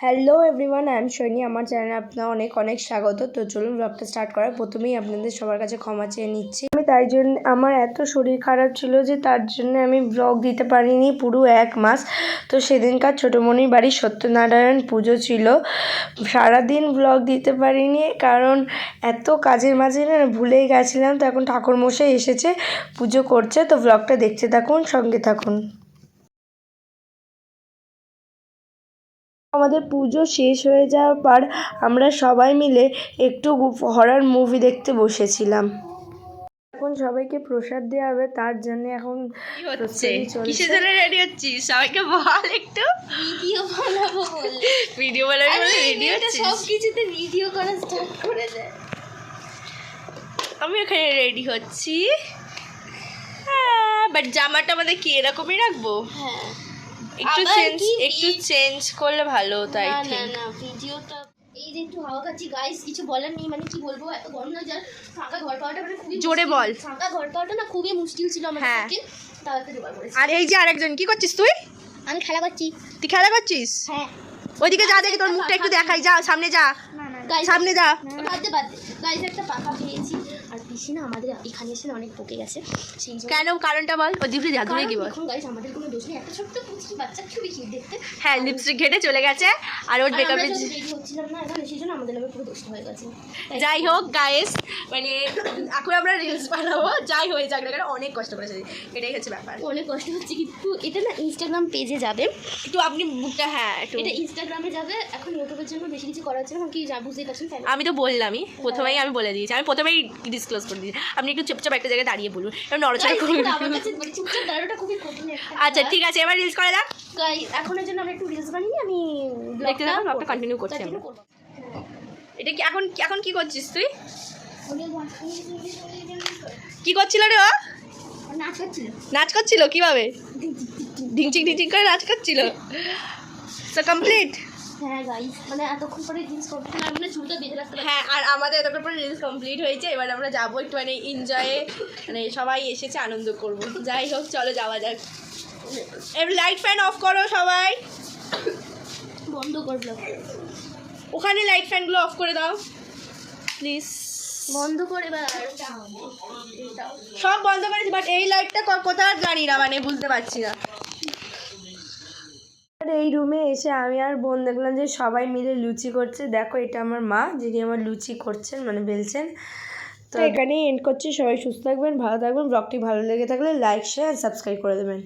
Hello everyone, I am Shaini. আমার চ্যানেলে আপনার অনেক অনেক স্বাগত। তো চলুন ব্লগটা স্টার্ট করার প্রথমেই আপনাদের সবার কাছে ক্ষমা চেয়ে নিচ্ছি। আমি তাই জন্য আমার এত শরীর খারাপ ছিল যে তার জন্য আমি ব্লগ দিতে পারিনি পুরো 1 মাস। তো সেদিনকার ছোটোমণির বাড়ির সত্যনারায়ণ পুজো ছিল, সারাদিন ব্লগ দিতে পারিনি কারণ এত কাজের মাঝে না ভুলেই গেছিলাম। তো এখন ঠাকুরমশাই এসেছে, পুজো করছে। তো ব্লগটা দেখতে থাকুন, সঙ্গে থাকুন। আমাদের পুজো শেষ হয়ে যাওয়ার পর আমরা সবাই মিলে একটু হরর মুভি দেখতে বসেছিলাম। এখন সবাইকে প্রসাদ দেওয়া হবে, তার জন্য এখন কিসের জন্য রেডি হচ্ছিস? সবাইকে বল একটু। ভিডিও বানাবো বলে। ভিডিও বানাবি বলে রেডি হচ্ছিস? সব কিছুতে ভিডিও করা স্টার্ট করে দেয়। আমি এখানে রেডি হচ্ছি, বাট জামাটা আমাদের কি এরকমই রাখবো? হ্যাঁ, একটু চেঞ্জ করলে ভালো হতো। আই না থিংক না ভিডিওটা এই যে একটু হাওয়া খাচ্ছি গাইস, কিছু বলার নেই। মানে কি বলবো, এত গরম না, যার ফাঁকা ঘর পাওয়াটা মানে খুবই জোরে বল। ফাঁকা ঘর পাওয়াটা না খুবই মুশকিল ছিল আমাদের হ্যাঁ। পক্ষে, তাও একটা জোগাড় করেছি। আর এই যে আরেকজন, কি করছিস তুই? আমি খেলা করছি। তুই খেলা করছিস? হ্যাঁ। ওইদিকে যা, দেখি তোর মুখটা একটু দেখাই। যা সামনে যা, না না সামনে যা। বাদ দে গাইস, একটা পাখা পেয়েছি। আর পিসি না আমাদের এখানে এসে অনেক বকে গেছে, সেই জন্য। কেন? কারণটা বল। ও জিভে জাদু কি বল? এখন গাইস আমাদের কোনো দোষ নেই, একটা ছোট্ট পুচকি বাচ্চা খুবই কিউট দেখতে। হ্যাঁ, লিপস্টিক ঘেটে চলে গেছে আর ওর মেকআপে। রেডি হচ্ছিলাম না এখানে, সেই জন্য আমাদের নামে পুরো দোষ হয়ে গেছে। যাই হোক গাইস, মানে এখন আমরা রিলস বানাবো, যাই হয়ে যাক না কেন অনেক কষ্ট করেছি, এটাই হচ্ছে ব্যাপার। অনেক কষ্ট হচ্ছে, কিন্তু এটা না ইনস্টাগ্রাম পেজে যাবে। একটু আপনি মুখটা, হ্যাঁ একটু। এটা ইনস্টাগ্রামে যাবে। এখন ইউটিউবের জন্য বেশি কিছু করা হচ্ছে না, কারণ কি বুঝতেই পারছেন। আমি তো বললামই, প্রথমেই আমি বলে দিয়েছি, আমি প্রথমেই ডিসক্লোজ করে দিয়েছি। আপনি একটু চুপচাপ একটা জায়গায় দাঁড়িয়ে বলুন, এবার নড়াচড়া করুন। আমার কাছে মানে চুপচাপ দাঁড়ানোটা খুবই কঠিন একটা। আচ্ছা ঠিক আছে, এবার রিলস করে দাও। এখনের জন্য আমরা একটু রিলস বানিয়ে আমি দেখতে থাকো, ব্লগটা কন্টিনিউ করছি আমরা। এটা কি এখন কি করছিস তুই? কি করছিল রে ও? নাচ করছিল। নাচ করছিল কিভাবে? ঢিংচিং ঢিংচিং করে নাচ করছিল। So complete. হ্যাঁ গাইস, মানে এতক্ষণ পরে রিলস করতে না, মানে চুলটা বেঁধে রাখতে পারছি। হ্যাঁ, আর আমাদের এতক্ষণ পরে রিলস কমপ্লিট হয়েছে। এবার আমরা যাবো একটু মানে এনজয়ে, মানে সবাই এসেছে আনন্দ করবো। যাই হোক চলো যাওয়া যাক। এবার লাইট ফ্যান অফ করো সবাই, বন্ধ কর ব্লগ। ওখানে লাইট ফ্যানগুলো অফ করে দাও প্লিজ। বন্ধ করে এবার সব বন্ধ করেছি, বাট এই লাইটটা কোথায় জানি না, মানে বুঝতে পারছি না। আর এই রুমে এসে আমি আর বোন দেখলাম যে সবাই মিলে লুচি করছে। দেখো, এটা আমার মা, যিনি আমার লুচি করছেন, মানে বেলছেন। তো এখানেই এন্ড করছি। সবাই সুস্থ থাকবেন, ভালো থাকবেন। ব্লগটি ভালো লেগে থাকলে লাইক, শেয়ার, সাবস্ক্রাইব করে দেবেন।